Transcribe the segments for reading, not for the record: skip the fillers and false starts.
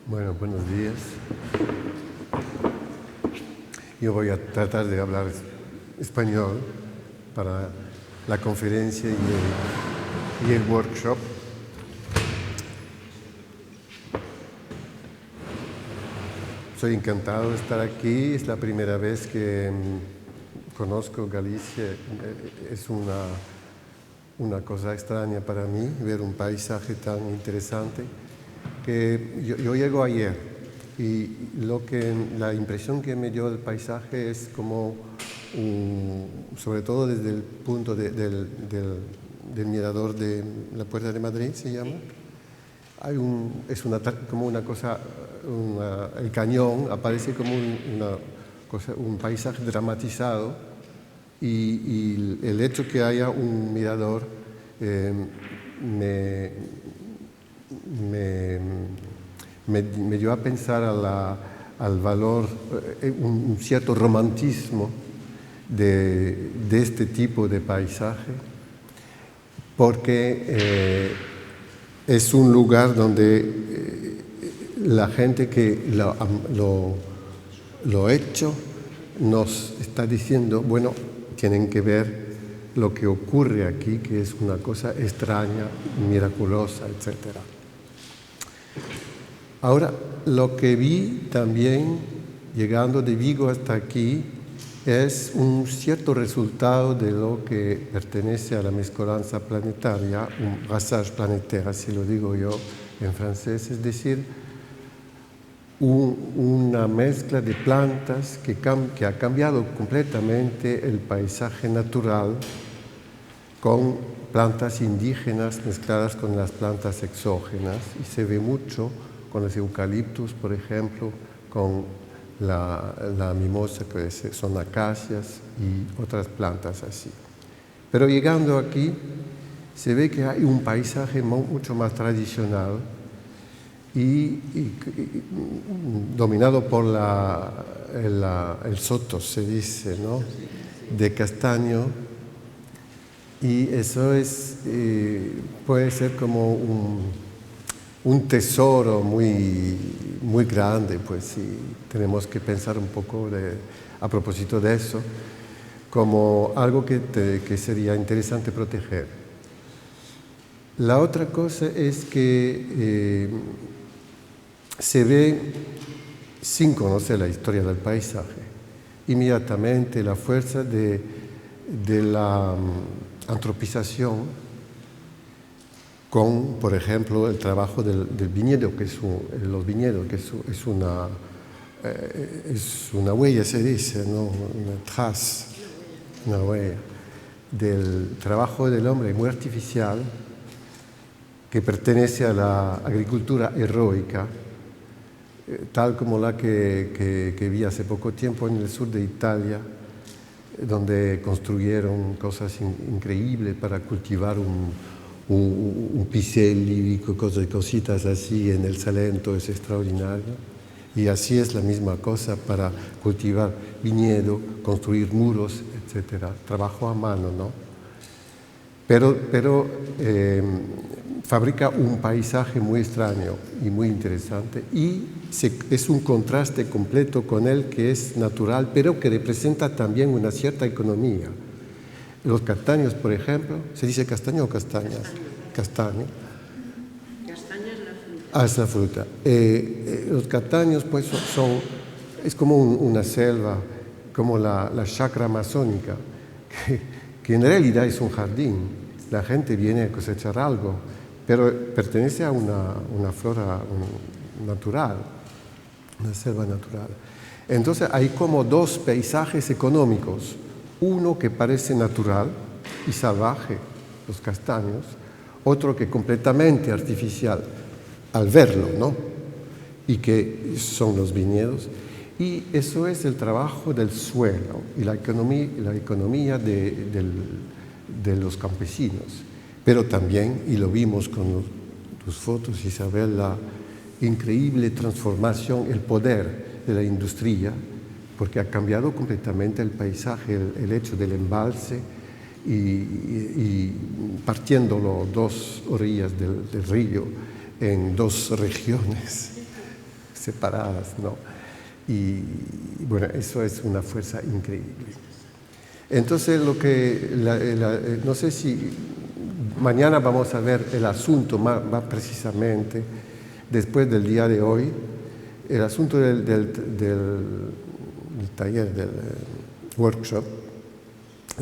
Bueno, buenos días. Yo voy a tratar de hablar español para la conferencia y el workshop. Soy encantado de estar aquí. Es la primera vez que conozco Galicia. Es una cosa extraña para mí ver un paisaje tan interesante. Que yo llego ayer y la impresión que me dio del paisaje es como, sobre todo desde el punto del mirador de la Puerta de Madrid, se llama. Como una cosa, el cañón aparece como un paisaje dramatizado y el hecho que haya un mirador me dio a pensar al valor, un cierto romantismo de este tipo de paisaje, porque es un lugar donde la gente que lo ha hecho nos está diciendo, bueno, tienen que ver lo que ocurre aquí, que es una cosa extraña, miraculosa, etc. Ahora, lo que vi también, llegando de Vigo hasta aquí, es un cierto resultado de lo que pertenece a la mezcolanza planetaria, un brassage planétaire, así lo digo yo en francés, es decir, una mezcla de plantas que ha cambiado completamente el paisaje natural con plantas indígenas mezcladas con las plantas exógenas, y se ve mucho con los eucaliptus, por ejemplo, con la mimosa, que son acacias, y otras plantas así. Pero llegando aquí, se ve que hay un paisaje mucho más tradicional y dominado por el soto, se dice, ¿no?, de castaño, y eso puede ser como un tesoro muy, muy grande, pues sí, tenemos que pensar un poco a propósito de eso, como algo que sería interesante proteger. La otra cosa es que se ve, sin conocer la historia del paisaje, inmediatamente la fuerza de la antropización con, por ejemplo, el trabajo del viñedo, los viñedos, que es una huella, se dice, ¿no?, una trace, una huella del trabajo del hombre muy artificial, que pertenece a la agricultura heroica, tal como la que vi hace poco tiempo en el sur de Italia, donde construyeron cosas increíbles para cultivar un piselli, cositas así en el Salento, es extraordinario. Y así es la misma cosa para cultivar viñedo, construir muros, etc. Trabajo a mano, ¿no? Pero fabrica un paisaje muy extraño y muy interesante, y es un contraste completo con el que es natural, pero que representa también una cierta economía. Los castaños, por ejemplo, ¿se dice castaño o castañas? Castaño. Castaña es la fruta. Ah, es la fruta. Los castaños, pues, es como una selva, como la chacra amazónica, que en realidad es un jardín. La gente viene a cosechar algo, pero pertenece a una flora natural, una selva natural. Entonces hay como dos paisajes económicos, uno que parece natural y salvaje, los castaños, otro que completamente artificial al verlo, ¿no?, y que son los viñedos. Y eso es el trabajo del suelo y la economía de los campesinos. Pero también, y lo vimos con tus fotos, Isabel, la increíble transformación, el poder de la industria, porque ha cambiado completamente el paisaje, el hecho del embalse, y partiéndolo dos orillas del río en dos regiones. separadas, ¿no? Y bueno, eso es una fuerza increíble. Entonces, no sé si mañana vamos a ver el asunto más precisamente, después del día de hoy, el asunto del taller, del workshop.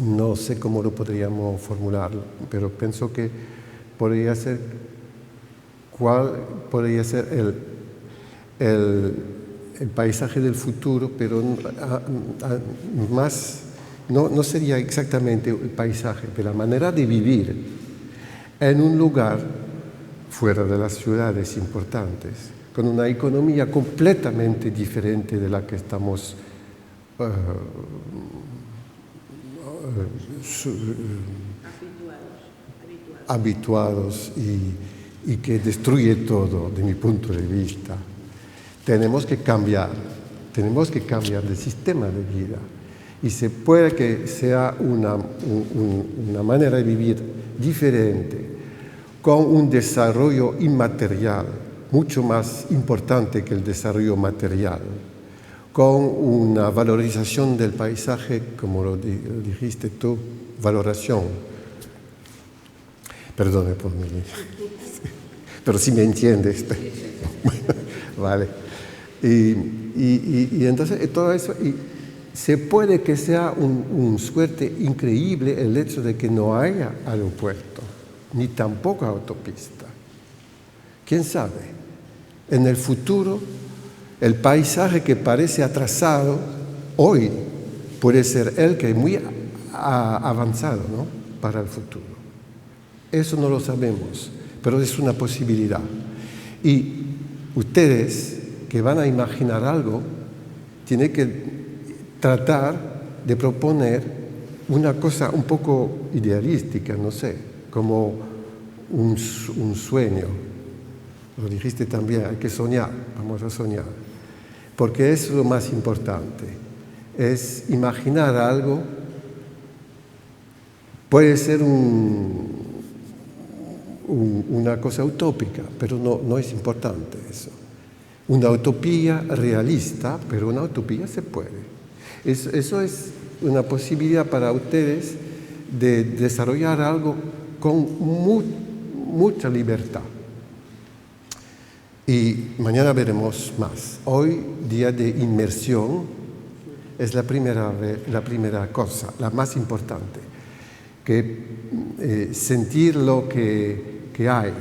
No sé cómo lo podríamos formular, pero pienso que podría ser cuál podría ser el paisaje del futuro, pero más no sería exactamente el paisaje, pero la manera de vivir en un lugar fuera de las ciudades importantes, con una economía completamente diferente de la que estamos habituados y que destruye todo, de mi punto de vista. Tenemos que cambiar de sistema de vida. Y se puede que sea una manera de vivir diferente, con un desarrollo inmaterial mucho más importante que el desarrollo material, con una valorización del paisaje, como lo dijiste tú, valoración. Perdone por mí, pero si me entiendes. Vale. Y entonces todo eso, y se puede que sea un suerte increíble el hecho de que no haya aeropuerto, ni tampoco autopista. ¿Quién sabe? En el futuro, el paisaje que parece atrasado hoy puede ser el que es muy avanzado, ¿no? Para el futuro. Eso no lo sabemos, pero es una posibilidad. Y ustedes que van a imaginar algo, tienen que tratar de proponer una cosa un poco idealística, no sé, como un sueño. Lo dijiste también, hay que soñar, vamos a soñar. Porque es lo más importante, es imaginar algo, puede ser una cosa utópica, pero no es importante eso. Una utopía realista, pero una utopía se puede. Eso es una posibilidad para ustedes de desarrollar algo con mucha libertad. Y mañana veremos más. Hoy, día de inmersión, es la primera cosa, la más importante, que sentir lo que hay,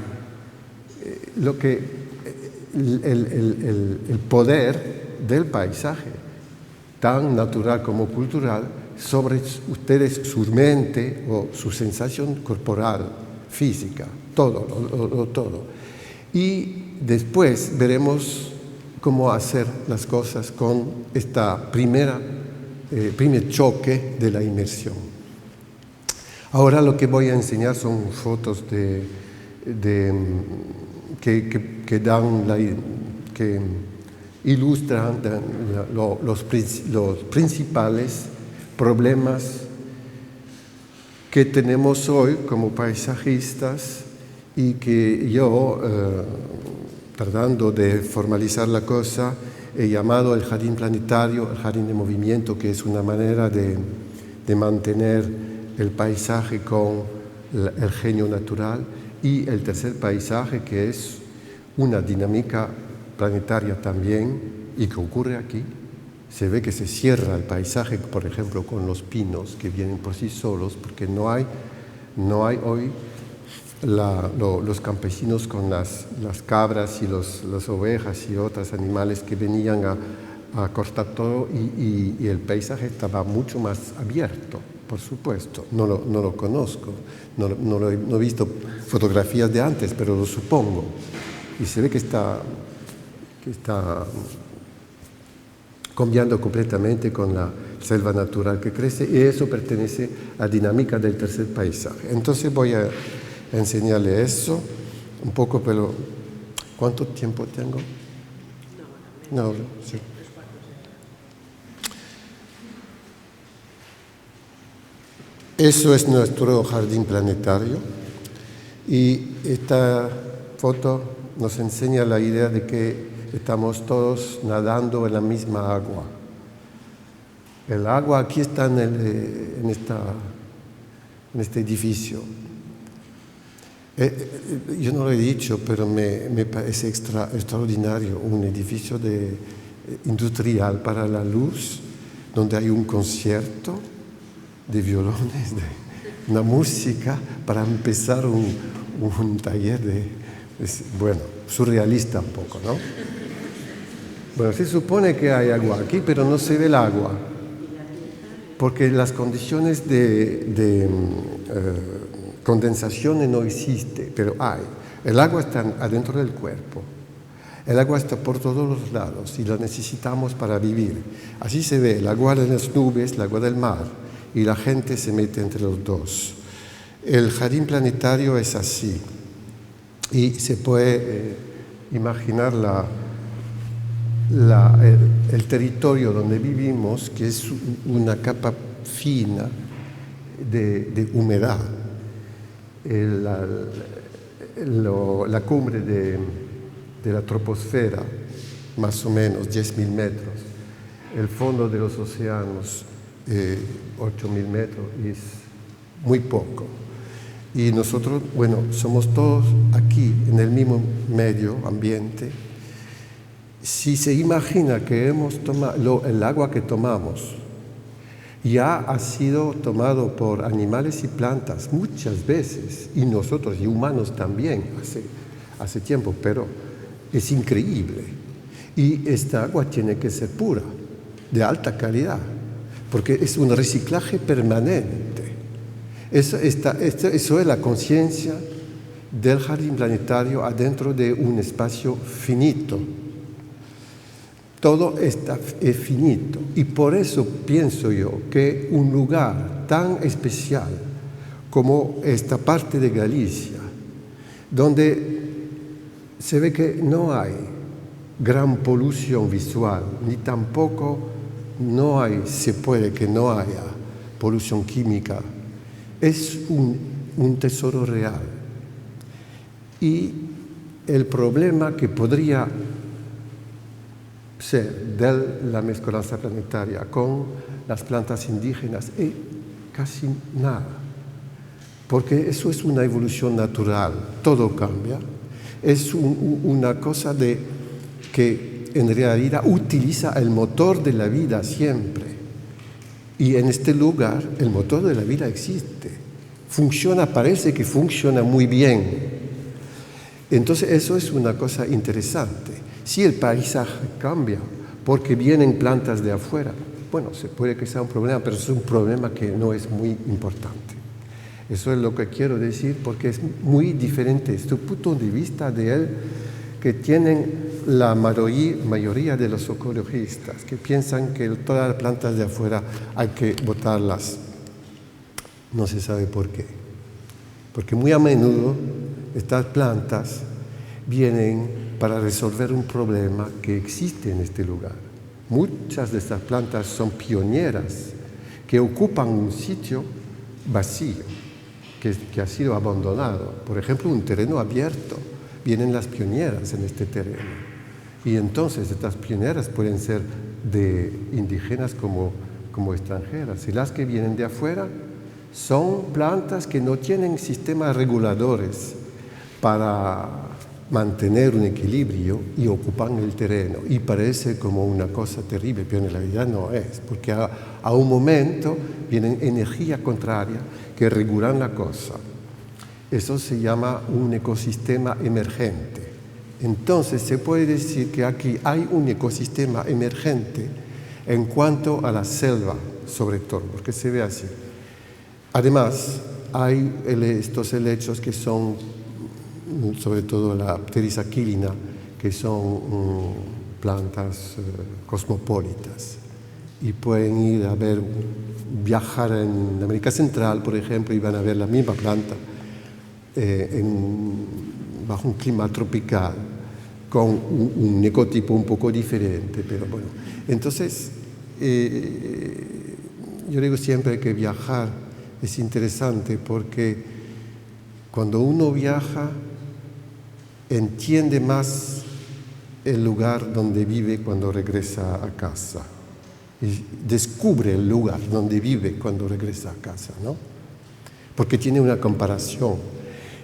el poder del paisaje, tan natural como cultural, sobre ustedes, su mente o su sensación corporal, física, todo. Y después veremos cómo hacer las cosas con esta primer choque de la inmersión. Ahora lo que voy a enseñar son fotos que ilustran los principales problemas que tenemos hoy como paisajistas y que yo, tratando de formalizar la cosa, he llamado el jardín planetario, el jardín de movimiento, que es una manera de mantener el paisaje con el genio natural, y el tercer paisaje, que es una dinámica planetaria también, y que ocurre aquí. Se ve que se cierra el paisaje, por ejemplo, con los pinos que vienen por sí solos, porque no hay hoy los campesinos con las cabras y las ovejas y otros animales que venían a cortar todo, y el paisaje estaba mucho más abierto, por supuesto. No lo conozco, no he visto fotografías de antes, pero lo supongo. Y se ve que está cambiando completamente con la selva natural que crece, y eso pertenece a la dinámica del tercer paisaje. Entonces voy a enseñarle eso un poco, pero ¿cuánto tiempo tengo? No, sí. Eso es nuestro jardín planetario, y esta foto nos enseña la idea de que estamos todos nadando en la misma agua. El agua aquí está en este edificio. Yo no lo he dicho, pero me parece extraordinario un edificio industrial para la luz, donde hay un concierto de violones, una música para empezar un taller surrealista un poco, ¿no? Bueno, se supone que hay agua aquí, pero no se ve el agua, porque las condiciones de condensación no existen, pero hay. El agua está adentro del cuerpo. El agua está por todos los lados y la necesitamos para vivir. Así se ve el agua de las nubes, el agua del mar, y la gente se mete entre los dos. El jardín planetario es así. Y se puede imaginar el territorio donde vivimos, que es una capa fina de humedad. La cumbre de la troposfera, más o menos 10.000 metros. El fondo de los océanos, 8.000 metros, es muy poco. Y nosotros, somos todos aquí en el mismo medio ambiente. Si se imagina que hemos tomado el agua que tomamos, ya ha sido tomado por animales y plantas muchas veces, y nosotros, y humanos también, hace tiempo, pero es increíble. Y esta agua tiene que ser pura, de alta calidad, porque es un reciclaje permanente. Eso es la conciencia del jardín planetario adentro de un espacio finito. Todo es finito, y por eso pienso yo que un lugar tan especial como esta parte de Galicia, donde se ve que no hay gran polución visual, ni tampoco se puede que no haya polución química, es un tesoro real. Y el problema que podría ser de la mezcolanza planetaria con las plantas indígenas es casi nada, porque eso es una evolución natural, todo cambia, es una cosa que en realidad utiliza el motor de la vida siempre, y en este lugar el motor de la vida existe, parece que funciona muy bien. Entonces eso es una cosa interesante. Si el paisaje cambia porque vienen plantas de afuera, se puede que sea un problema, pero es un problema que no es muy importante. Eso es lo que quiero decir, porque es muy diferente este punto de vista de él que tienen la mayoría de los ecologistas, que piensan que todas las plantas de afuera hay que botarlas. No se sabe por qué. Porque muy a menudo estas plantas vienen para resolver un problema que existe en este lugar. Muchas de estas plantas son pioneras que ocupan un sitio vacío, que ha sido abandonado. Por ejemplo, un terreno abierto. Vienen las pioneras en este terreno. Y entonces estas pioneras pueden ser de indígenas como extranjeras. Y las que vienen de afuera son plantas que no tienen sistemas reguladores para mantener un equilibrio y ocupan el terreno. Y parece como una cosa terrible, pero en realidad no es, porque a un momento vienen energías contrarias que regulan la cosa. Eso se llama un ecosistema emergente. Entonces se puede decir que aquí hay un ecosistema emergente en cuanto a la selva, sobre todo, porque se ve así. Además, hay estos helechos que son, sobre todo la Pteris aquilina, que son plantas cosmopolitas. Y pueden ir viajar en América Central, por ejemplo, y van a ver la misma planta bajo un clima tropical, con un ecotipo un poco diferente, pero bueno. Entonces, yo digo siempre que viajar es interesante porque cuando uno viaja entiende más el lugar donde vive cuando regresa a casa. Y descubre el lugar donde vive cuando regresa a casa, ¿no? Porque tiene una comparación.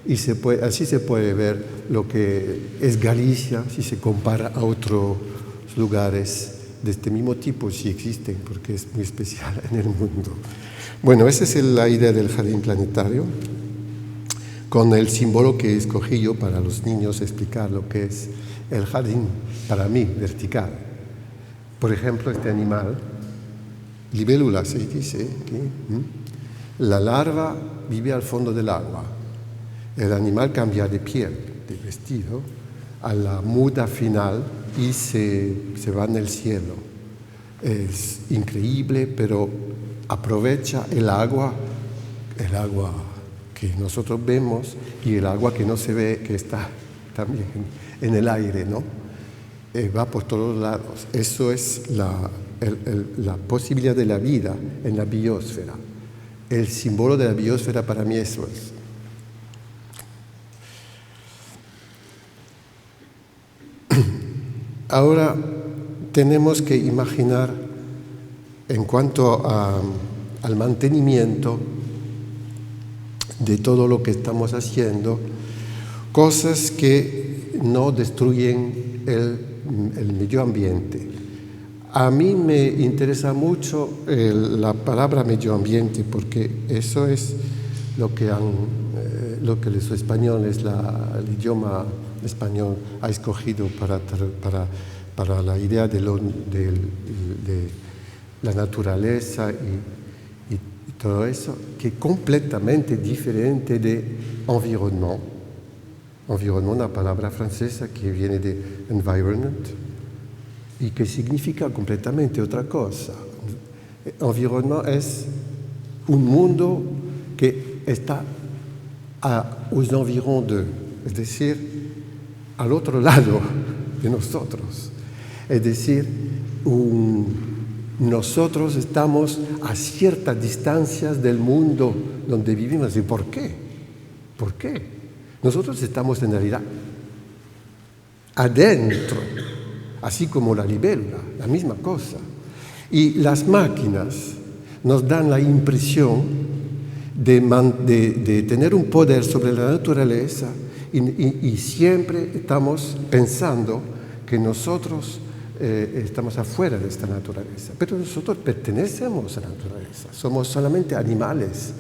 Y así se puede ver lo que es Galicia si se compara a otros lugares de este mismo tipo, si existen, porque es muy especial en el mundo. Bueno, esa es la idea del jardín planetario, con el símbolo que escogí yo para los niños explicar lo que es el jardín, para mí, vertical. Por ejemplo, este animal, libélula se dice aquí, la larva vive al fondo del agua. El animal cambia de piel, de vestido, a la muda final y se va en el cielo. Es increíble, pero aprovecha el agua que nosotros vemos y el agua que no se ve, que está también en el aire, ¿no? Va por todos lados. Eso es la posibilidad de la vida en la biosfera. El símbolo de la biosfera para mí eso es. Ahora tenemos que imaginar en cuanto al mantenimiento de todo lo que estamos haciendo, cosas que no destruyen el medio ambiente. A mí me interesa mucho la palabra medio ambiente porque eso es lo que los españoles, el idioma español ha escogido para la idea de la naturaleza y todo eso, que es completamente diferente de environnement. Environnement, una palabra francesa que viene de environment y que significa completamente otra cosa. Environnement es un mundo que está a los environs de, es decir, al otro lado de nosotros. Es decir, nosotros estamos a ciertas distancias del mundo donde vivimos. ¿Y por qué? ¿Por qué? Nosotros estamos en realidad adentro, así como la libélula, la misma cosa. Y las máquinas nos dan la impresión de tener un poder sobre la naturaleza y siempre estamos pensando que nosotros estamos afuera de esta naturaleza. Pero nosotros pertenecemos a la naturaleza, somos solamente animales,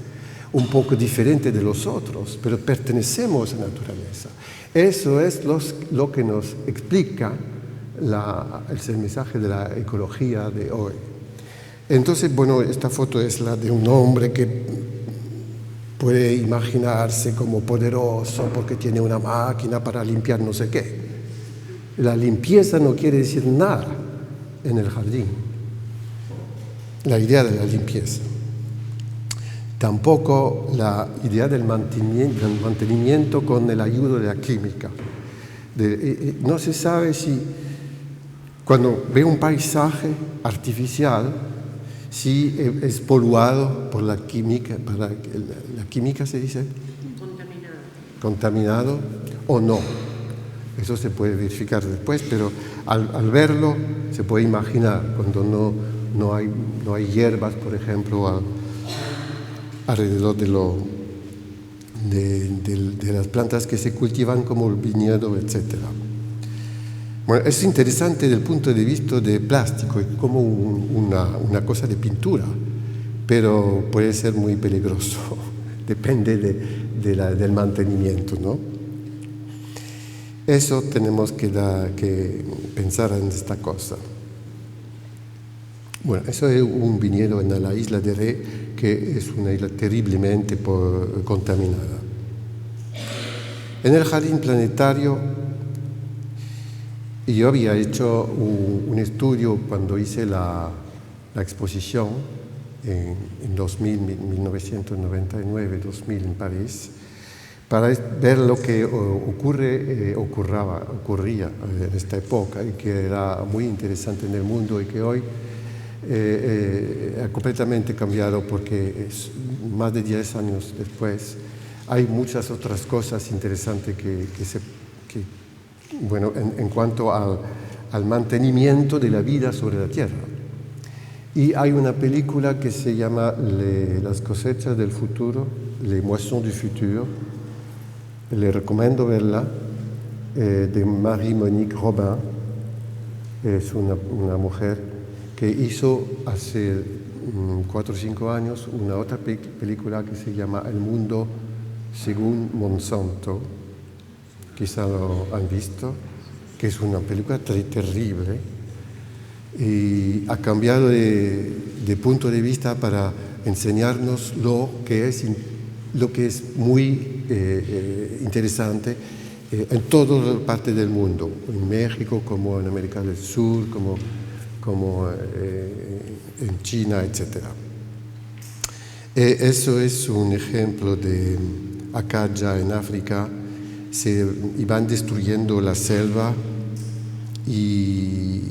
un poco diferentes de los otros, pero pertenecemos a la naturaleza. Eso es lo que nos explica el mensaje de la ecología de hoy. Entonces, bueno, esta foto es la de un hombre que puede imaginarse como poderoso porque tiene una máquina para limpiar no sé qué. La limpieza no quiere decir nada en el jardín. La idea de la limpieza. Tampoco la idea del mantenimiento con el ayuda de la química. No se sabe si cuando ve un paisaje artificial, si es poluado por la química, la química se dice contaminado o no. Eso se puede verificar después, pero al verlo se puede imaginar cuando no hay hierbas, por ejemplo, alrededor de las plantas que se cultivan como el viñedo, etc. Bueno, es interesante desde el punto de vista de plástico, es como una cosa de pintura, pero puede ser muy peligroso, depende del mantenimiento, ¿no? Eso tenemos que pensar en esta cosa. Bueno, eso es un viñedo en la isla de Ré, que es una isla terriblemente contaminada. En el jardín planetario, yo había hecho un estudio cuando hice la exposición en 1999-2000 en París, para ver lo que ocurría en esta época y que era muy interesante en el mundo y que hoy ha completamente cambiado porque más de 10 años después hay muchas otras cosas interesantes que bueno, en cuanto al mantenimiento de la vida sobre la Tierra. Y hay una película que se llama Las cosechas del futuro, Les moissons du futur. Le recomiendo verla, de Marie-Monique Robin. Es una mujer que hizo hace 4 o 5 años una otra película que se llama El mundo según Monsanto. Quizá lo han visto, que es una película terrible y ha cambiado de punto de vista para enseñarnos lo que es muy interesante en todas partes del mundo, en México como en América del Sur, como en China, etc. Eso es un ejemplo de acá ya en África. Y van destruyendo la selva y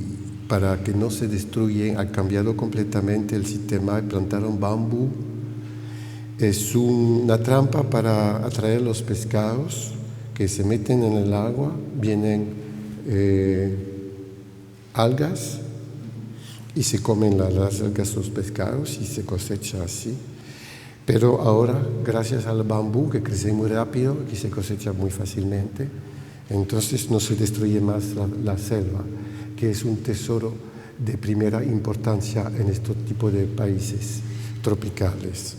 para que no se destruyan han cambiado completamente el sistema y plantaron bambú. Es una trampa para atraer los pescados que se meten en el agua, vienen algas y se comen las algas los pescados y se cosecha así. Pero ahora, gracias al bambú, que crece muy rápido y se cosecha muy fácilmente, entonces no se destruye más la selva, que es un tesoro de primera importancia en este tipo de países tropicales.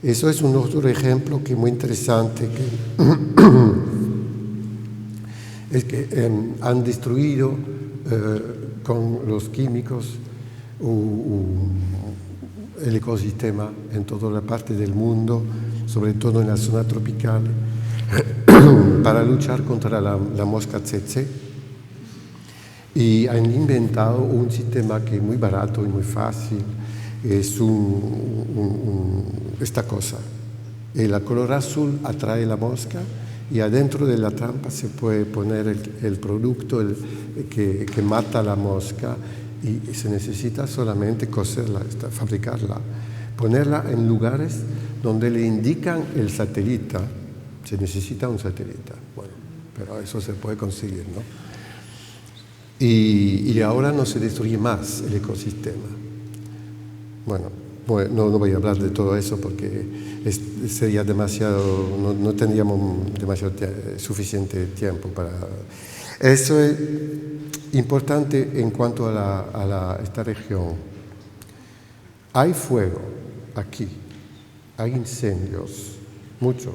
Eso es un otro ejemplo que es muy interesante, es que han destruido con los químicos el ecosistema en toda la parte del mundo, sobre todo en la zona tropical, para luchar contra la mosca tsetse. Y han inventado un sistema que es muy barato y muy fácil, es esta cosa. La color azul atrae la mosca y adentro de la trampa se puede poner el producto que mata la mosca. Y se necesita solamente coserla, fabricarla, ponerla en lugares donde le indican el satélite. Se necesita un satélite, bueno, pero eso se puede conseguir, ¿no? Y ahora no se destruye más el ecosistema. Bueno, no voy a hablar de todo eso porque sería demasiado, no tendríamos suficiente tiempo para... Eso es importante en cuanto a esta región. Hay fuego aquí, hay incendios, muchos.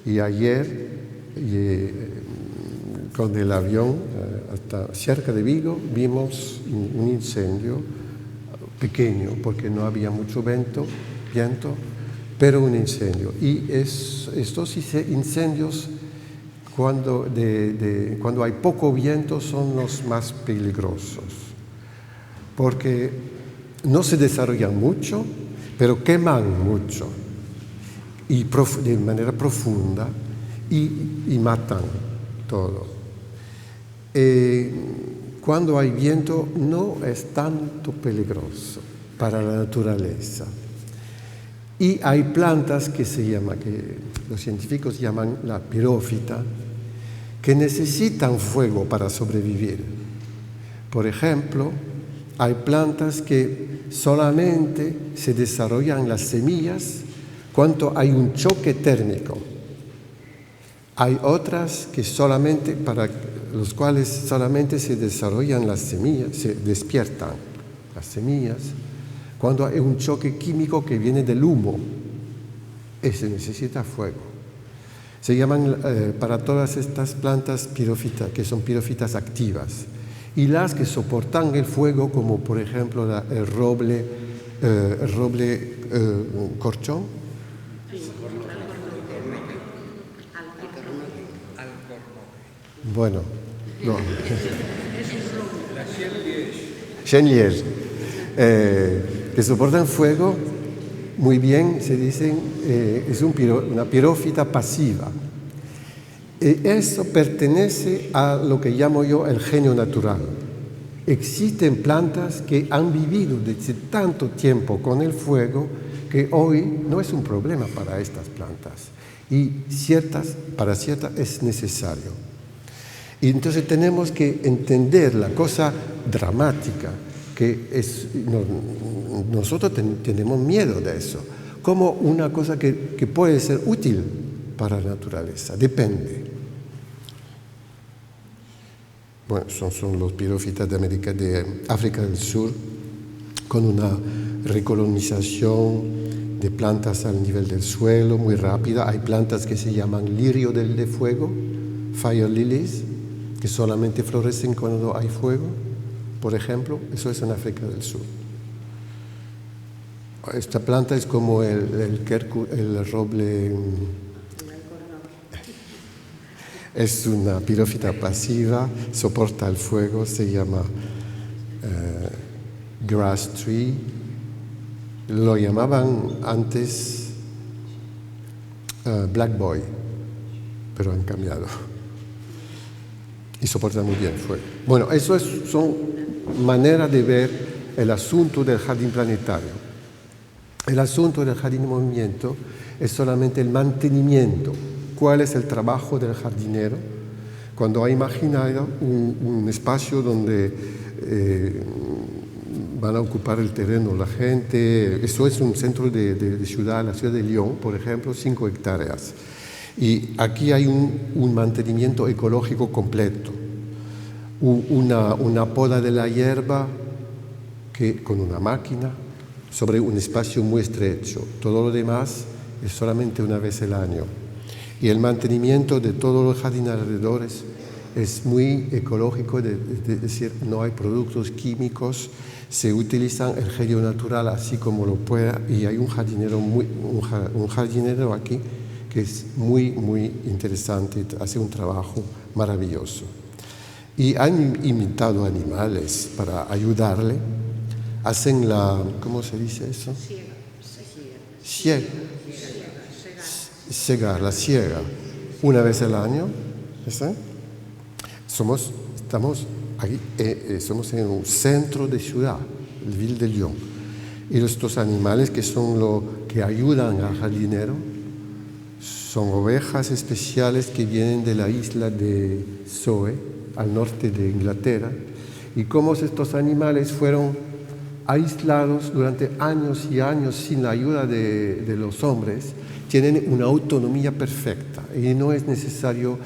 Y ayer, con el avión, hasta cerca de Vigo, vimos un incendio pequeño, porque no había mucho viento, pero un incendio. Y estos incendios, cuando hay poco viento, son los más peligrosos, porque no se desarrollan mucho, pero queman mucho, y de manera profunda, y matan todo. Cuando hay viento no es tanto peligroso para la naturaleza. Y hay plantas que los científicos llaman la pirófita, que necesitan fuego para sobrevivir. Por ejemplo, hay plantas que solamente se desarrollan las semillas cuando hay un choque térmico. Hay otras para los cuales solamente se desarrollan las semillas, se despiertan las semillas cuando hay un choque químico que viene del humo. Y se necesita fuego. Se llaman para todas estas plantas pirófitas, que son pirófitas activas. Y las que soportan el fuego, como por ejemplo el roble corchón. Bueno, no. Chêne-liège. Que soportan fuego muy bien, se dicen, es una pirófita pasiva. Eso pertenece a lo que llamo yo el genio natural. Existen plantas que han vivido desde tanto tiempo con el fuego que hoy no es un problema para estas plantas y para ciertas es necesario. Y entonces tenemos que entender la cosa dramática, que nosotros tenemos miedo de eso, como una cosa que puede ser útil para la naturaleza, depende. Bueno, son los pirófitas de África del Sur, con una recolonización de plantas al nivel del suelo muy rápida. Hay plantas que se llaman lirio de fuego, fire lilies, que solamente florecen cuando hay fuego, por ejemplo. Eso es en África del Sur. Esta planta es como el roble. Es una pirófita pasiva, soporta el fuego, se llama grass tree. Lo llamaban antes black boy, pero han cambiado. Y soporta muy bien el fuego. Bueno, eso son maneras de ver el asunto del jardín planetario. El asunto del jardín en movimiento es solamente el mantenimiento. ¿Cuál es el trabajo del jardinero? Cuando ha imaginado un espacio donde van a ocupar el terreno la gente, eso es un centro de ciudad, la ciudad de Lyon, por ejemplo, 5 hectáreas. Y aquí hay un mantenimiento ecológico completo, una poda de la hierba con una máquina sobre un espacio muy estrecho. Todo lo demás es solamente una vez al año. Y el mantenimiento de todos los jardines alrededores es muy ecológico, es decir, no hay productos químicos, se utilizan el genio natural así como lo pueda, y hay un jardinero aquí que es muy, muy interesante, hace un trabajo maravilloso. Y han imitado animales para ayudarle, hacen ¿cómo se dice eso? La siega, una vez al año. ¿Sí? Estamos aquí, somos en un centro de ciudad, el Ville de Lyon. Y estos animales que son los que ayudan al jardinero son ovejas especiales que vienen de la isla de Soe, al norte de Inglaterra. Y como estos animales fueron aislados durante años y años sin la ayuda de los hombres, tienen una autonomía perfecta y no es necesario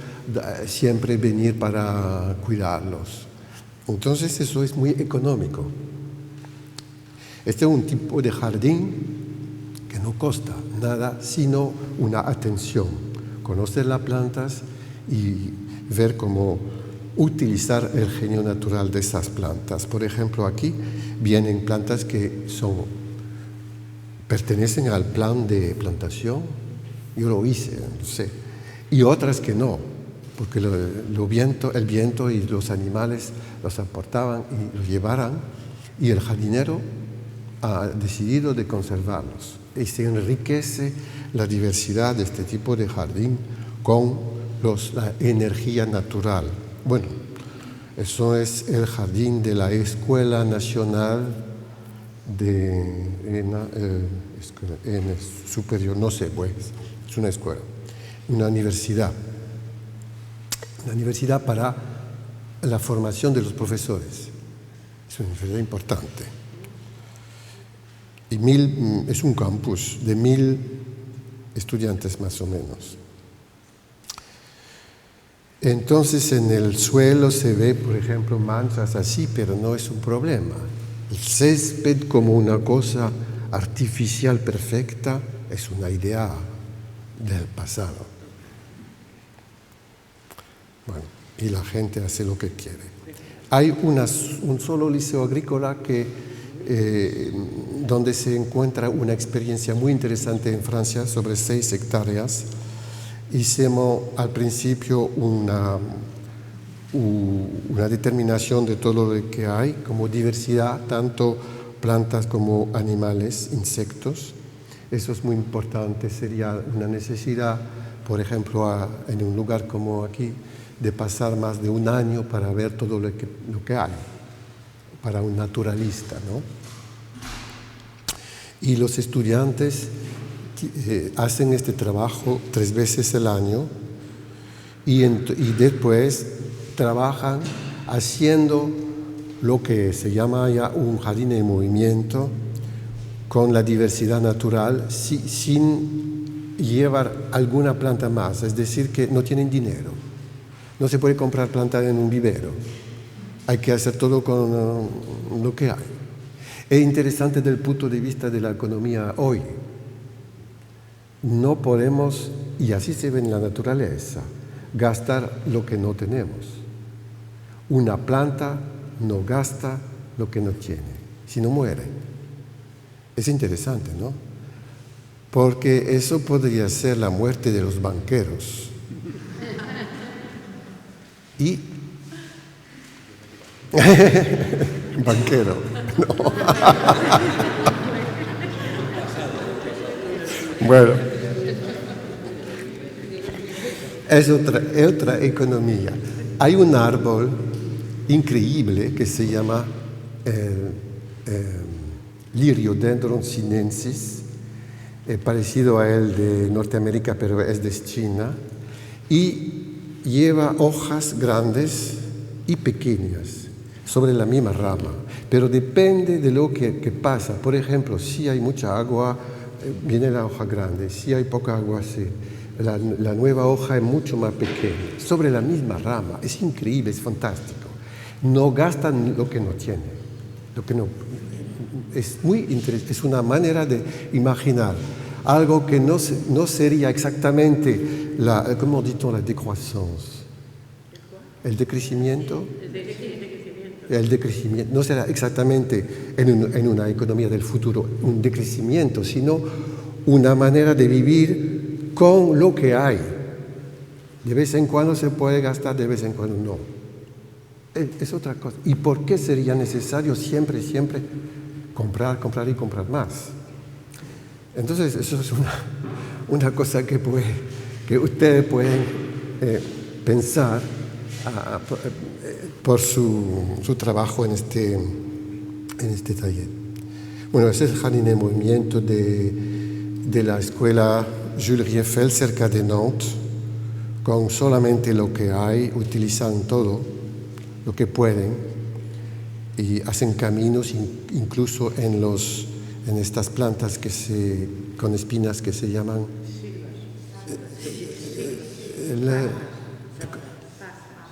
siempre venir para cuidarlos. Entonces eso es muy económico. Este es un tipo de jardín que no cuesta nada sino una atención, conocer las plantas y ver cómo utilizar el genio natural de esas plantas. Por ejemplo, aquí vienen plantas que pertenecen al plan de plantación, yo lo hice, no sé, y otras que no, porque el viento y los animales los aportaban y los llevaran, y el jardinero ha decidido de conservarlos. Y se enriquece la diversidad de este tipo de jardín con la energía natural. Bueno, eso es el jardín de la Escuela Nacional superior, no sé, pues, es una escuela, una universidad para la formación de los profesores. Es una universidad importante. Y es un campus de 1000 estudiantes más o menos. Entonces en el suelo se ve, por ejemplo, manchas así, pero no es un problema. El césped como una cosa artificial perfecta es una idea del pasado. Bueno, y la gente hace lo que quiere. Hay un solo liceo agrícola donde se encuentra una experiencia muy interesante en Francia sobre 6 hectáreas. Hicimos al principio una determinación de todo lo que hay como diversidad, tanto plantas como animales, insectos. Eso es muy importante, sería una necesidad, por ejemplo, en un lugar como aquí, de pasar más de un año para ver todo lo que hay, para un naturalista, ¿no? Y los estudiantes hacen este trabajo 3 veces al año y después trabajan haciendo lo que se llama ya un jardín en movimiento, con la diversidad natural, sin llevar alguna planta más. Es decir, que no tienen dinero. No se puede comprar planta en un vivero. Hay que hacer todo con lo que hay. Es interesante desde el punto de vista de la economía hoy. No podemos, y así se ve en la naturaleza, gastar lo que no tenemos. Una planta no gasta lo que no tiene, si no muere. Es interesante, ¿no? Porque eso podría ser la muerte de los banqueros. Y banquero, no. Bueno, es otra economía. Hay un árbol increíble que se llama Liriodendron sinensis, parecido a el de Norteamérica, pero es de China, y lleva hojas grandes y pequeñas sobre la misma rama, pero depende de lo que pasa. Por ejemplo, si hay mucha agua, viene la hoja grande; si hay poca agua, la nueva hoja es mucho más pequeña, sobre la misma rama. Es increíble, es fantástico. No gastan lo que no tienen, lo que no. Es muy interesante, es una manera de imaginar algo que no sería exactamente ¿cómo dit-on la décroissance? El decrecimiento. El decrecimiento no será exactamente en una economía del futuro un decrecimiento, sino una manera de vivir con lo que hay. De vez en cuando se puede gastar, de vez en cuando no. Es otra cosa. ¿Y por qué sería necesario siempre comprar y comprar más? Entonces, eso es una cosa que ustedes pueden pensar por su trabajo en este taller. Bueno, ese es el jardín en movimiento de la escuela Jules Rieffel, cerca de Nantes, con solamente lo que hay. Utilizan todo lo que pueden y hacen caminos incluso en estas plantas con espinas que se llaman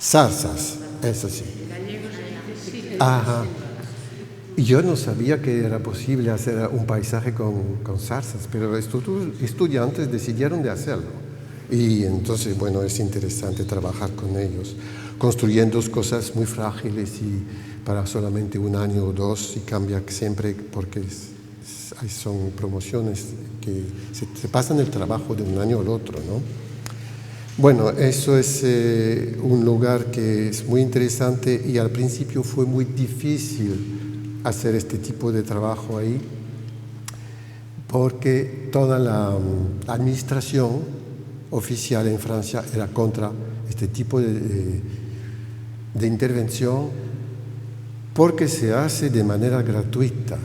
zarzas, eso sí. Ajá. Y yo no sabía que era posible hacer un paisaje con zarzas, pero estos estudiantes decidieron de hacerlo. Y entonces, bueno, es interesante trabajar con ellos, construyendo cosas muy frágiles y para solamente un año o dos, y cambia siempre porque son promociones que se pasan el trabajo de un año al otro, ¿no? Bueno, eso es un lugar que es muy interesante, y al principio fue muy difícil hacer este tipo de trabajo ahí, porque toda la administración oficial en Francia era contra este tipo de intervención, porque se hace de manera gratuita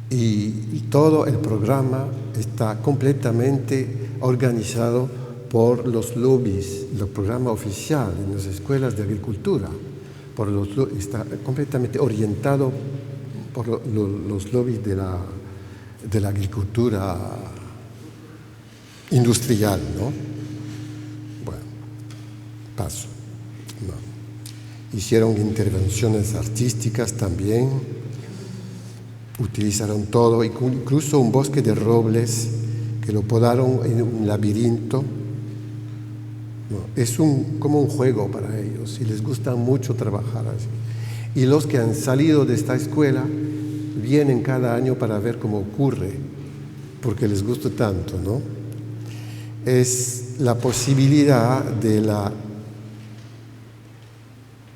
y todo el programa está completamente organizado por los lobbies, el programa oficial en las escuelas de agricultura, está completamente orientado por los lobbies de la agricultura industrial, ¿no? Bueno, paso. No. Hicieron intervenciones artísticas también, utilizaron todo, incluso un bosque de robles que lo podaron en un laberinto. No, es como un juego para ellos, y les gusta mucho trabajar así. Y los que han salido de esta escuela vienen cada año para ver cómo ocurre, porque les gusta tanto, ¿no? Es la posibilidad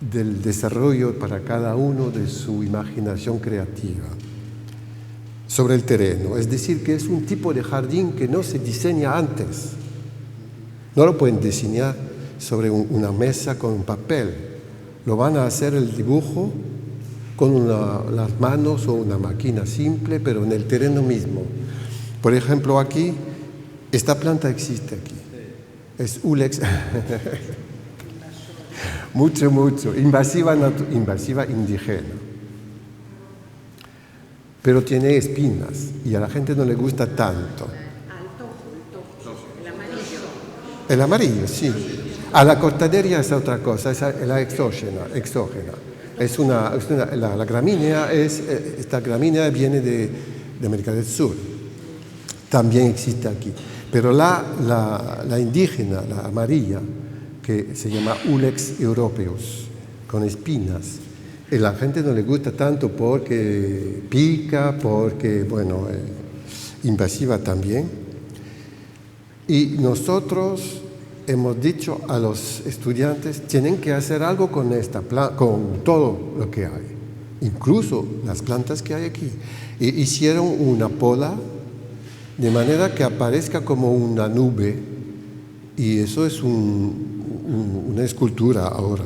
del desarrollo para cada uno de su imaginación creativa sobre el terreno. Es decir, que es un tipo de jardín que no se diseña antes. No lo pueden diseñar sobre una mesa con un papel. Lo van a hacer el dibujo con las manos o una máquina simple, pero en el terreno mismo. Por ejemplo, aquí, esta planta existe aquí. Es Ulex. mucho, mucho. Invasiva indígena. Pero tiene espinas y a la gente no le gusta tanto. Al tojo, el amarillo. El amarillo, sí. A la cortaderia es otra cosa, es la exógena. La gramínea esta gramínea viene de América del Sur. También existe aquí. Pero la indígena, la amarilla, que se llama Ulex europeus, con espinas, y la gente no le gusta tanto porque pica, porque, bueno, invasiva también. Y nosotros hemos dicho a los estudiantes, tienen que hacer algo con con todo lo que hay, incluso las plantas que hay aquí. E hicieron una poda de manera que aparezca como una nube, y eso es una escultura ahora.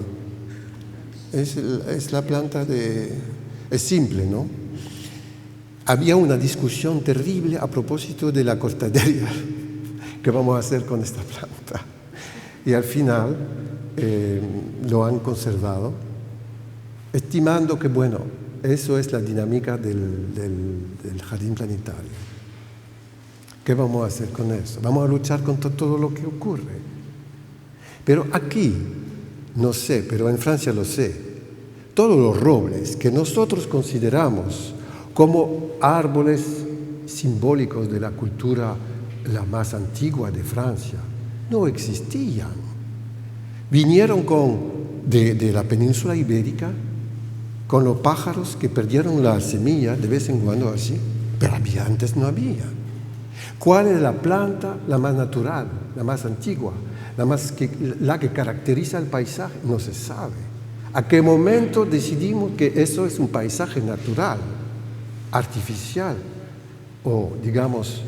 Es la planta es simple, ¿no? Había una discusión terrible a propósito de la cortaderia. ¿Qué vamos a hacer con esta planta? Y al final lo han conservado, estimando que, bueno, eso es la dinámica del jardín planetario. ¿Qué vamos a hacer con eso? Vamos a luchar contra todo lo que ocurre. Pero aquí, no sé, pero en Francia lo sé, todos los robles que nosotros consideramos como árboles simbólicos de la cultura la más antigua de Francia, no existían. Vinieron de la península ibérica con los pájaros que perdieron la semilla de vez en cuando así, pero antes no había. ¿Cuál es la planta la más natural, la más antigua, la que caracteriza el paisaje? No se sabe. ¿A qué momento decidimos que eso es un paisaje natural, artificial o, digamos,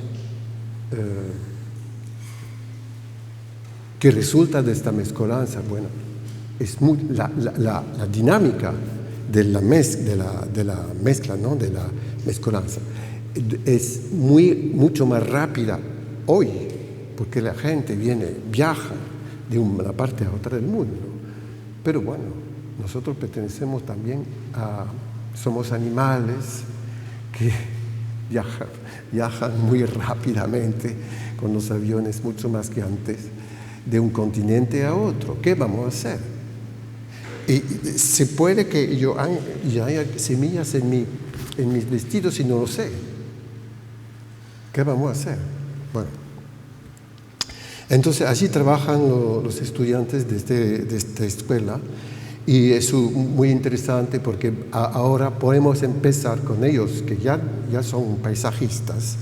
que resulta de esta mezcolanza? Bueno, es la dinámica de la mezcla, ¿no? De la mezcolanza es mucho más rápida hoy, porque la gente viaja de una parte a otra del mundo. Pero bueno, nosotros pertenecemos también somos animales que viajan muy rápidamente con los aviones, mucho más que antes, de un continente a otro. ¿Qué vamos a hacer? Y se puede que ya haya semillas en mis vestidos y no lo sé. ¿Qué vamos a hacer? Bueno, entonces así trabajan los estudiantes de esta escuela, y es muy interesante porque ahora podemos empezar con ellos, que ya son paisajistas,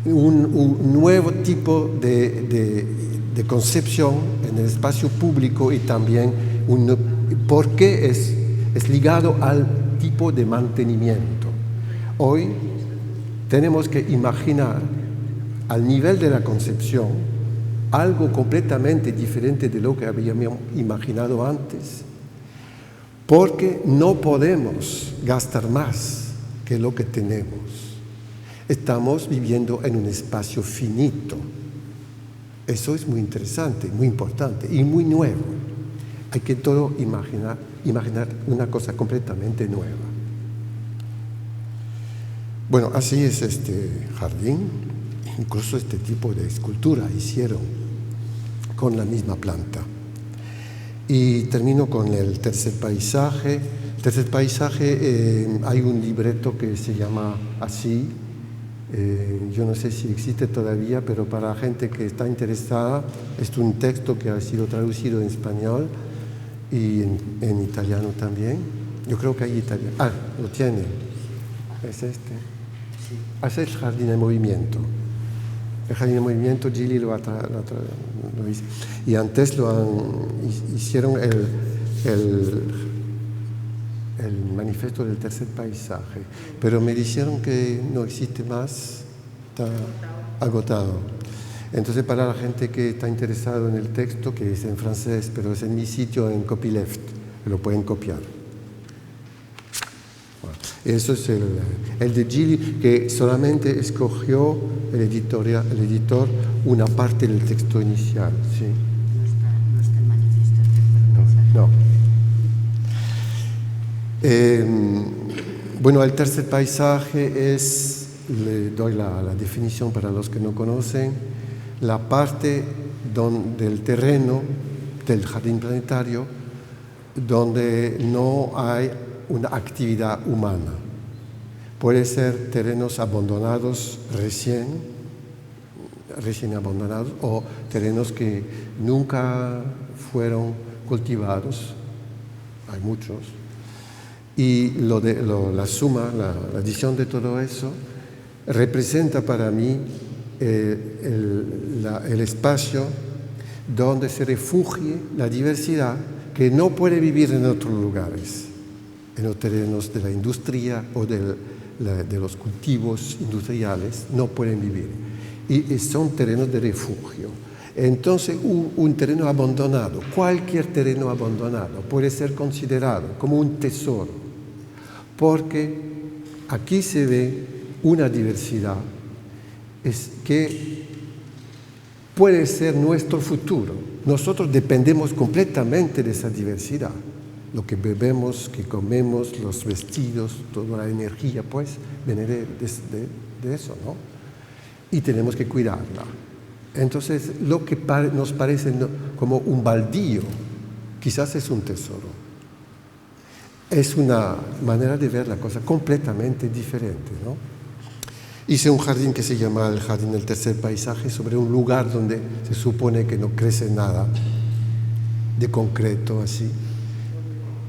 un nuevo tipo de concepción en el espacio público, y también porque es ligado al tipo de mantenimiento. Hoy tenemos que imaginar al nivel de la concepción algo completamente diferente de lo que habíamos imaginado antes, porque no podemos gastar más que lo que tenemos. Estamos viviendo en un espacio finito. Eso es muy interesante, muy importante y muy nuevo. Hay que todo imaginar una cosa completamente nueva. Bueno, así es este jardín. Incluso este tipo de escultura hicieron con la misma planta. Y termino con el tercer paisaje. Hay un libreto que se llama así. Yo no sé si existe todavía, pero para la gente que está interesada, es un texto que ha sido traducido en español y en italiano también. Yo creo que hay italiano. Lo tiene. Es este. Es el jardín en movimiento. El jardín en movimiento, Gili lo hizo. Y antes hicieron el manifiesto del tercer paisaje, pero me dijeron que no existe más, está agotado. Entonces, para la gente que está interesado en el texto, que es en francés, pero es en mi sitio en Copyleft, lo pueden copiar. Bueno, eso es el de Gili, que solamente escogió el editor una parte del texto inicial. ¿Sí? No está el manifiesto del tercer paisaje. No. Bueno, el tercer paisaje es, le doy la definición para los que no conocen, la parte del terreno del jardín planetario donde no hay una actividad humana. Puede ser terrenos abandonados recién abandonados, o terrenos que nunca fueron cultivados, hay muchos. Y la suma, la adición de todo eso, representa para mí el espacio donde se refugie la diversidad que no puede vivir en otros lugares, en los terrenos de la industria o de los cultivos industriales, no pueden vivir. Y son terrenos de refugio. Entonces, un terreno abandonado, cualquier terreno abandonado, puede ser considerado como un tesoro, porque aquí se ve una diversidad que puede ser nuestro futuro. Nosotros dependemos completamente de esa diversidad. Lo que bebemos, que comemos, los vestidos, toda la energía, pues, viene de eso, ¿no? Y tenemos que cuidarla. Entonces, lo que nos parece como un baldío, quizás es un tesoro. Es una manera de ver la cosa completamente diferente, ¿no? Hice un jardín que se llama el Jardín del Tercer Paisaje, sobre un lugar donde se supone que no crece nada de concreto, así.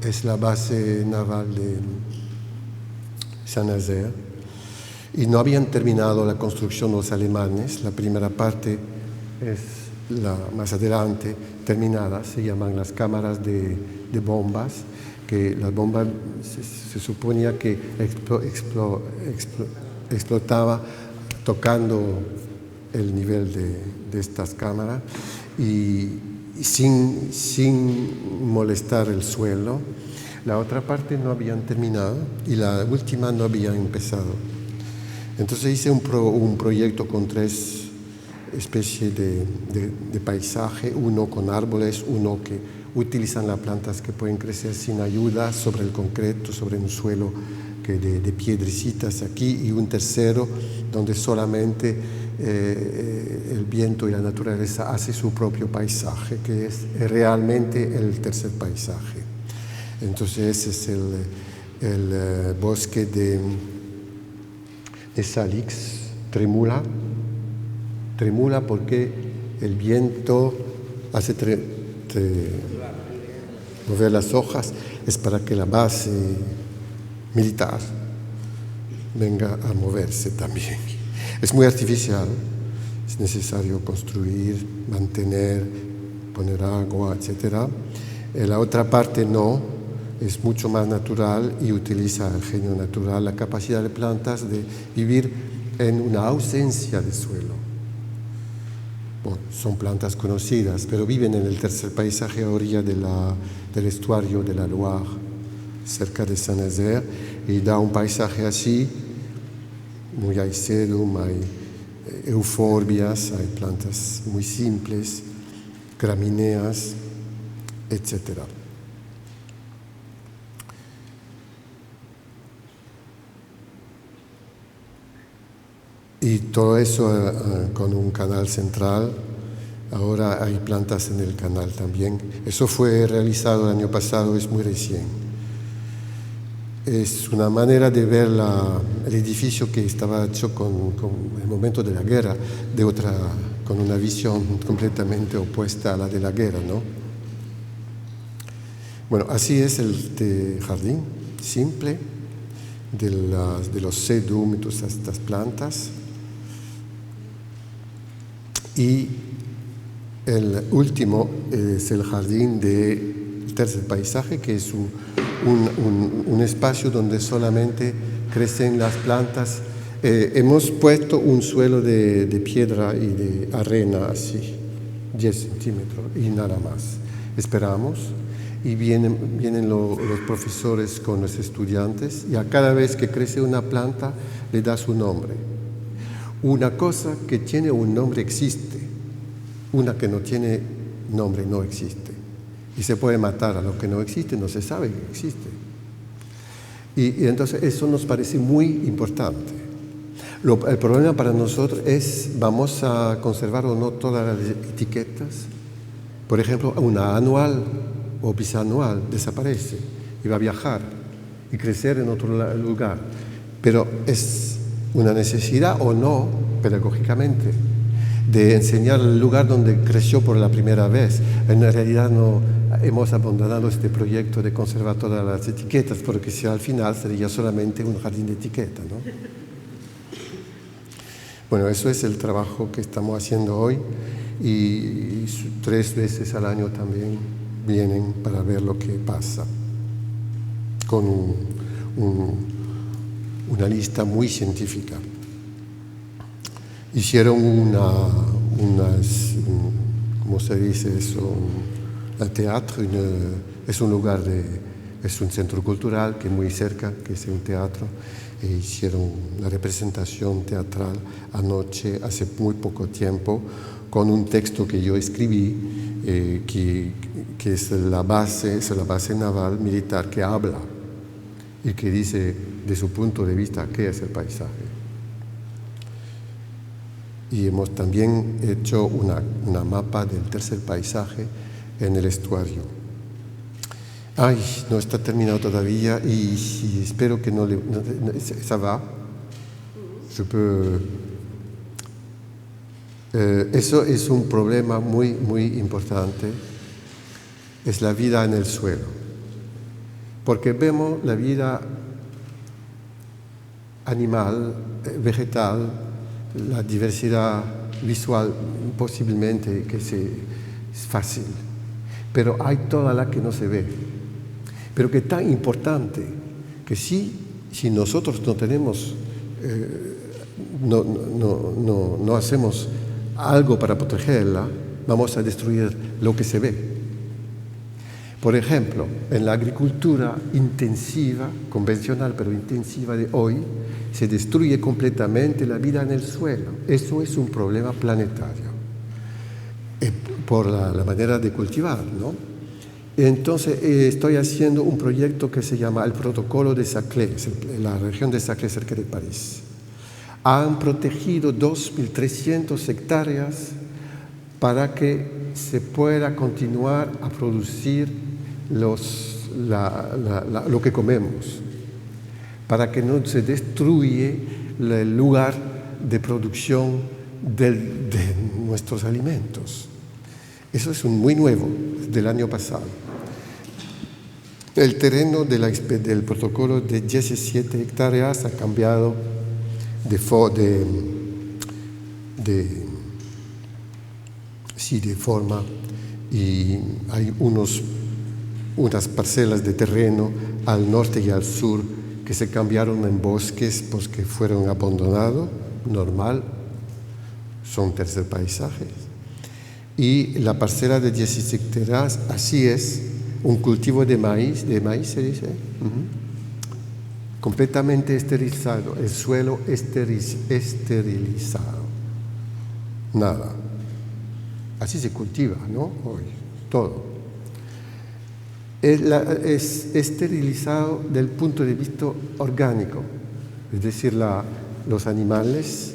Es la base naval de Saint-Nazaire. Y no habían terminado la construcción los alemanes. La primera parte es más adelante terminada, se llaman las cámaras de bombas, que las bombas se suponía que explotaba tocando el nivel de estas cámaras y sin molestar el suelo. La otra parte no habían terminado y la última no habían empezado. Entonces hice un proyecto con 3 especies de paisaje, uno con árboles, uno que utilizan las plantas que pueden crecer sin ayuda sobre el concreto, sobre un suelo de piedrecitas aquí, y un tercero donde solamente el viento y la naturaleza hace su propio paisaje, que es realmente el tercer paisaje. Entonces ese es el bosque de Salix, tremula porque el viento hace mover las hojas, es para que la base militar venga a moverse también. Es muy artificial, es necesario construir, mantener, poner agua, etc. La otra parte no, es mucho más natural y utiliza el genio natural, la capacidad de plantas de vivir en una ausencia de suelo. Bueno, son plantas conocidas, pero viven en el tercer paisaje a orilla del estuario de la Loire, cerca de Saint-Nazaire, y da un paisaje así. Hay sedum, hay euforbias, hay plantas muy simples, gramíneas, etc. Y todo eso con un canal central. Ahora hay plantas en el canal también. Eso fue realizado el año pasado, es muy recién. Es una manera de ver el edificio que estaba hecho con el momento de la guerra, con una visión completamente opuesta a la de la guerra, ¿no? Bueno, así es el jardín, simple, de los sedum y todas estas plantas. Y el último es el jardín del tercer paisaje, que es un espacio donde solamente crecen las plantas. Hemos puesto un suelo de piedra y de arena así, 10 centímetros y nada más. Esperamos y vienen los profesores con los estudiantes, y a cada vez que crece una planta le da su nombre. Una cosa que tiene un nombre existe, una que no tiene nombre no existe. Y se puede matar a lo que no existe, no se sabe que existe. Y entonces eso nos parece muy importante. El problema para nosotros es, ¿vamos a conservar o no todas las etiquetas? Por ejemplo, una anual o bisanual desaparece y va a viajar y crecer en otro lugar. Pero es una necesidad o no, pedagógicamente, de enseñar el lugar donde creció por la primera vez. En realidad no hemos abandonado este proyecto de conservar todas las etiquetas, porque si al final sería solamente un jardín de etiqueta, ¿no? Bueno, eso es el trabajo que estamos haciendo hoy y 3 veces al año también vienen para ver lo que pasa, con una lista muy científica. Hicieron ¿cómo se dice eso? Un teatro, es un lugar es un centro cultural que es muy cerca, que es un teatro, e hicieron una representación teatral anoche, hace muy poco tiempo, con un texto que yo escribí, que es la base naval militar que habla y que dice, de su punto de vista, qué es el paisaje. Y hemos también hecho una mapa del tercer paisaje en el estuario. No está terminado todavía y espero que ça va. Eso es un problema muy, muy importante. Es la vida en el suelo. Porque vemos la vida animal, vegetal, la diversidad visual posiblemente que es fácil, pero hay toda la que no se ve, pero que es tan importante que si nosotros no tenemos, no hacemos algo para protegerla, vamos a destruir lo que se ve. Por ejemplo, en la agricultura intensiva, convencional pero intensiva de hoy, se destruye completamente la vida en el suelo. Eso es un problema planetario, por la manera de cultivar, ¿no? Entonces, estoy haciendo un proyecto que se llama el Protocolo de Saclay, la región de Saclay, cerca de París. Han protegido 2.300 hectáreas para que se pueda continuar a producir lo que comemos, para que no se destruya el lugar de producción de nuestros alimentos. Eso es muy nuevo, del año pasado. El terreno del protocolo de 17 hectáreas ha cambiado de forma, y hay unas parcelas de terreno al norte y al sur que se cambiaron en bosques porque fueron abandonados, normal, son tercer paisajes. Y la parcela de 16 hectáreas, así es, un cultivo de maíz se dice, completamente esterilizado, el suelo esterilizado, nada. Así se cultiva, ¿no? Hoy, todo. Es esterilizado del punto de vista orgánico, es decir, los animales,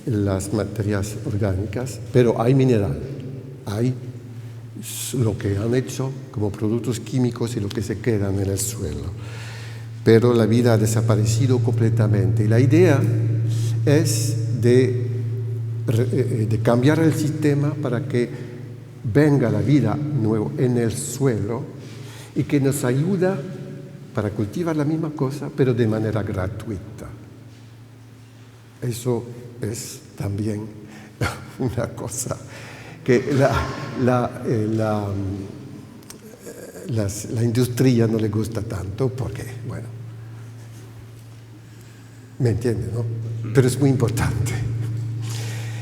las materias orgánicas, pero hay mineral, hay lo que han hecho como productos químicos y lo que se quedan en el suelo. Pero la vida ha desaparecido completamente. Y la idea es de cambiar el sistema para que venga la vida nueva en el suelo y que nos ayuda para cultivar la misma cosa, pero de manera gratuita. Eso es también una cosa que la industria no le gusta tanto porque, bueno, ¿me entiende, no? Pero es muy importante.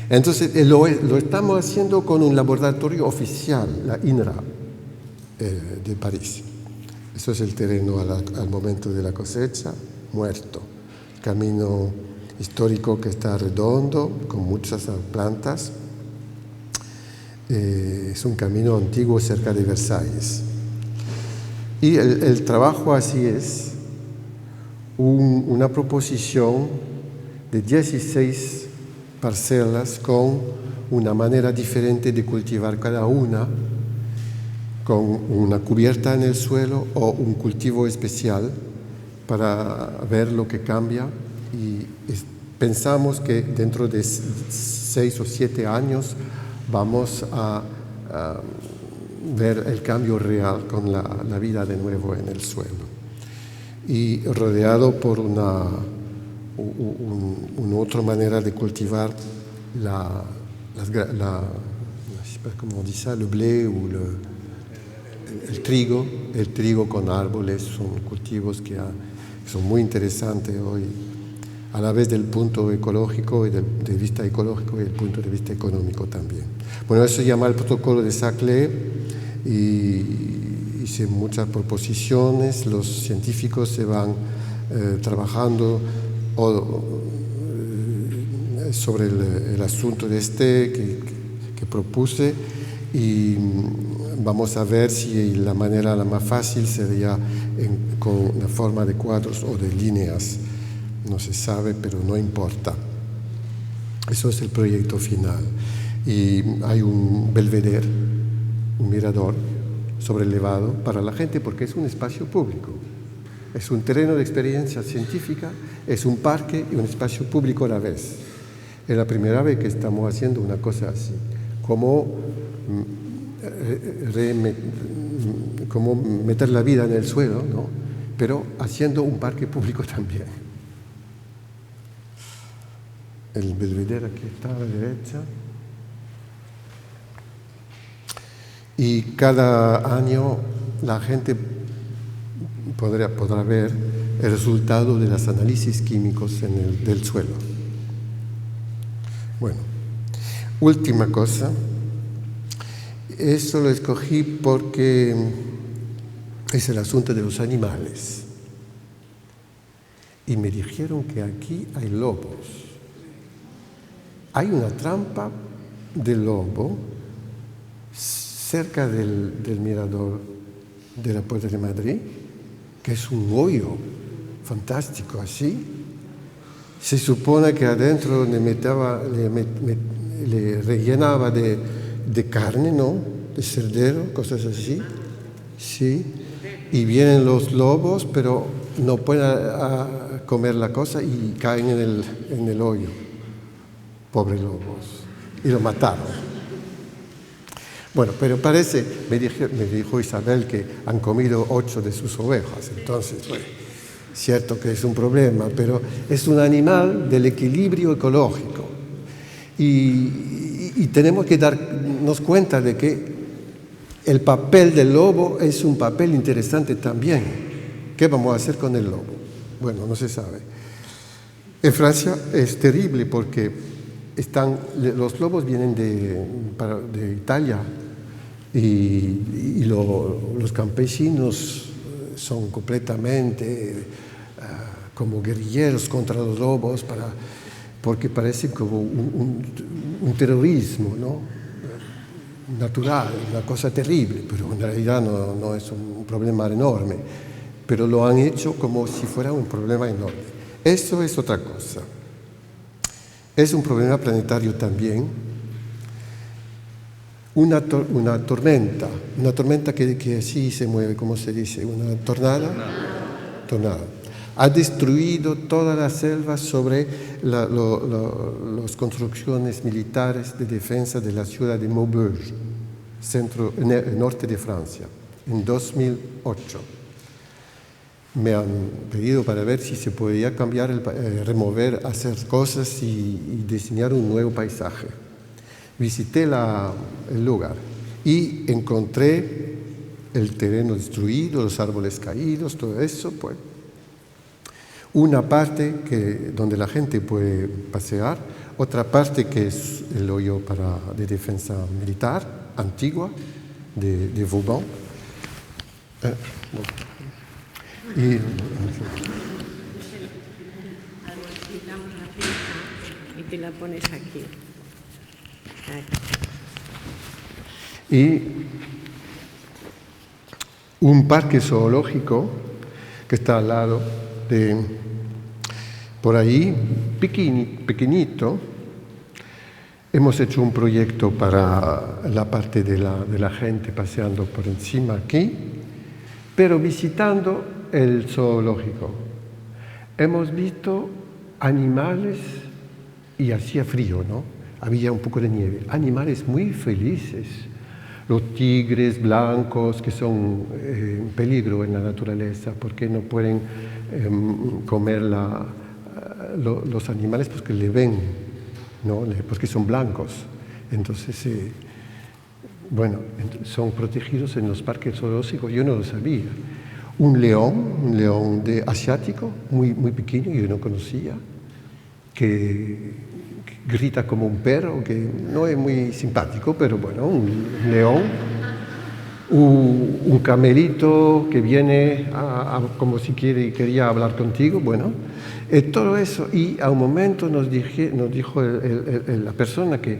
Entonces, lo estamos haciendo con un laboratorio oficial, la INRA, de París. Eso es el terreno al momento de la cosecha, muerto. Camino histórico que está redondo, con muchas plantas. Es un camino antiguo cerca de Versalles. Y el trabajo así es. una proposición de 16 parcelas con una manera diferente de cultivar cada una, con una cubierta en el suelo o un cultivo especial para ver lo que cambia, y pensamos que dentro de 6 o 7 años vamos a ver el cambio real con la vida de nuevo en el suelo. Y rodeado por una otra manera de cultivar como dice, el blé o el trigo con árboles, son cultivos que son muy interesantes hoy, a la vez del punto ecológico y de vista ecológico y del punto de vista económico también. Bueno, eso se llama el protocolo de Saclay, y hice muchas proposiciones, los científicos se van trabajando sobre el asunto que propuse, y vamos a ver si la manera la más fácil sería con la forma de cuadros o de líneas. No se sabe, pero no importa. Eso es el proyecto final. Y hay un belvedere, un mirador sobrelevado para la gente, porque es un espacio público. Es un terreno de experiencia científica, es un parque y un espacio público a la vez. Es la primera vez que estamos haciendo una cosa así. Como meter la vida en el suelo, ¿no? Pero haciendo un parque público también. El belvedere aquí está a la derecha. Y cada año la gente podrá ver el resultado de los análisis químicos del suelo. Bueno, última cosa. Eso lo escogí porque es el asunto de los animales. Y me dijeron que aquí hay lobos. Hay una trampa de lobo cerca del mirador de la Puerta de Madrid, que es un hoyo fantástico así. Se supone que adentro le rellenaba de carne, ¿no? De cerdero, cosas así. Sí. Y vienen los lobos, pero no pueden comer la cosa y caen en el hoyo. Pobres lobos. Y lo mataron. Bueno, pero parece, me dijo Isabel que han comido 8 de sus ovejas. Entonces, bueno, cierto que es un problema, pero es un animal del equilibrio ecológico. Y tenemos que darnos cuenta de que el papel del lobo es un papel interesante también. ¿Qué vamos a hacer con el lobo? Bueno, no se sabe. En Francia es terrible porque los lobos vienen de Italia y los campesinos son completamente como guerrilleros contra los lobos porque parece como un terrorismo, ¿no? Natural, una cosa terrible, pero en realidad no es un problema enorme, pero lo han hecho como si fuera un problema enorme. Eso es otra cosa. Es un problema planetario también. Una tormenta que así se mueve, ¿cómo se dice? Una tornada. Ha destruido todas las selvas sobre las construcciones militares de defensa de la ciudad de Maubeuge, norte de Francia, en 2008. Me han pedido para ver si se podía cambiar, remover, hacer cosas y diseñar un nuevo paisaje. Visité el lugar y encontré el terreno destruido, los árboles caídos, todo eso. Pues, una parte donde la gente puede pasear, otra parte que es el hoyo de defensa militar antigua de Vauban. Y te la pones aquí. Y un parque zoológico que está al lado, por ahí, pequeñito. Hemos hecho un proyecto para la parte de la gente paseando por encima aquí, pero visitando el zoológico. Hemos visto animales y hacía frío, ¿no? Había un poco de nieve. Animales muy felices. Los tigres blancos que son en peligro en la naturaleza porque no pueden comer los animales porque le ven, ¿no? Porque son blancos. Entonces, bueno, son protegidos en los parques zoológicos. Yo no lo sabía. Un león asiático, muy, muy pequeño, yo no conocía, que grita como un perro, que no es muy simpático, pero bueno, un león. Un camelito que viene como si quería hablar contigo, bueno, todo eso. Y a un momento nos dijo la persona que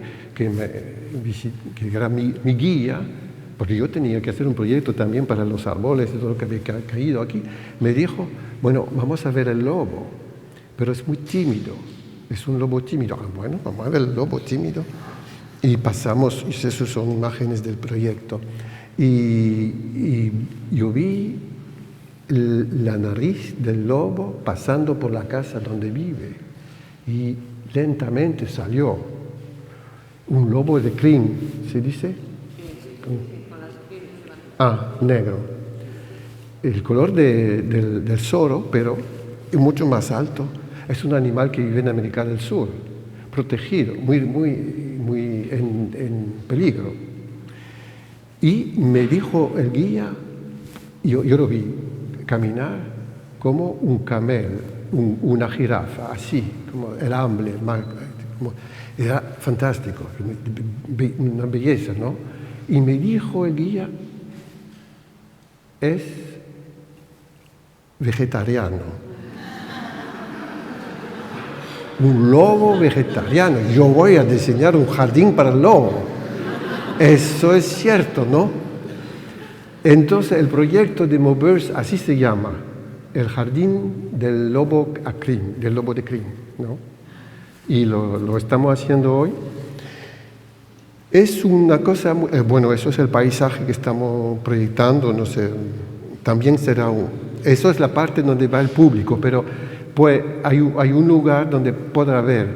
era mi guía, porque yo tenía que hacer un proyecto también para los árboles y todo lo que había caído aquí, me dijo, bueno, vamos a ver el lobo, pero es muy tímido, es un lobo tímido. Ah, bueno, vamos a ver el lobo tímido. Y pasamos, y esas son imágenes del proyecto. Y yo vi la nariz del lobo pasando por la casa donde vive y lentamente salió un lobo de crin, ¿se dice? Negro. El color del zorro, pero mucho más alto. Es un animal que vive en América del Sur, protegido, muy, muy, muy en peligro. Y me dijo el guía, yo lo vi caminar como un camel, una jirafa, así, como el hambre, era fantástico, una belleza, ¿no? Y me dijo el guía, es vegetariano. Un lobo vegetariano. Yo voy a diseñar un jardín para el lobo. Eso es cierto, ¿no? Entonces el proyecto de Maubeuge así se llama, el jardín del lobo de crin, ¿no? Y lo estamos haciendo hoy. Es una cosa, bueno, eso es el paisaje que estamos proyectando, no sé, también será eso es la parte donde va el público, pero pues hay un lugar donde podrá ver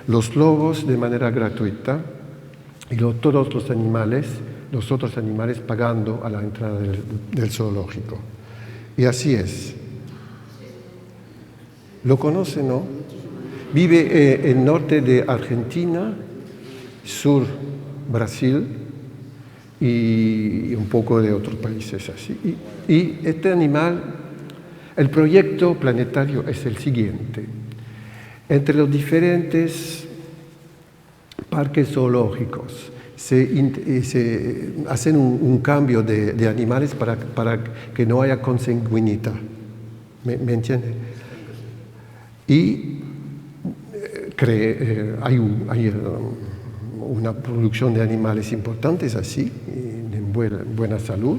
los lobos de manera gratuita y todos los animales, los otros animales pagando a la entrada del zoológico. Y así es. ¿Lo conoce, no? Vive en el norte de Argentina, sur Brasil y un poco de otros países así. Y este animal, el proyecto planetario es el siguiente. Entre los diferentes parques zoológicos se hacen un cambio de animales para que no haya consanguinidad. ¿Me entiende? Y hay una producción de animales importantes así, en buena salud.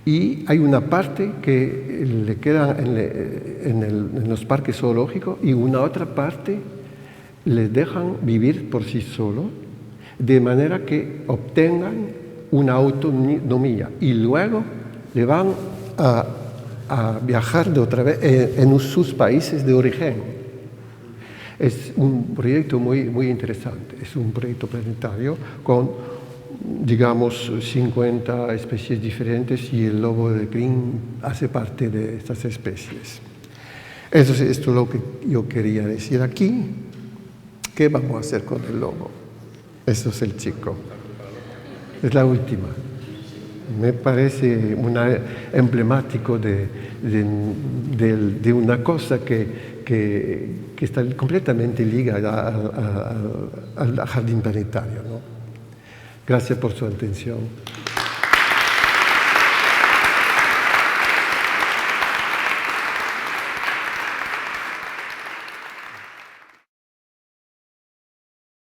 Y hay una parte que le queda en los parques zoológicos y una otra parte les dejan vivir por sí solos, de manera que obtengan una autonomía y luego le van a viajar de otra vez en sus países de origen. Es un proyecto muy, muy interesante, es un proyecto planetario con, digamos, 50 especies diferentes y el lobo de crin hace parte de estas especies. Esto es lo que yo quería decir aquí. ¿Qué vamos a hacer con el lobo? Eso es el chico. Es la última. Me parece emblemático de una cosa que está completamente ligada al jardín planetario, ¿no? Gracias por su atención.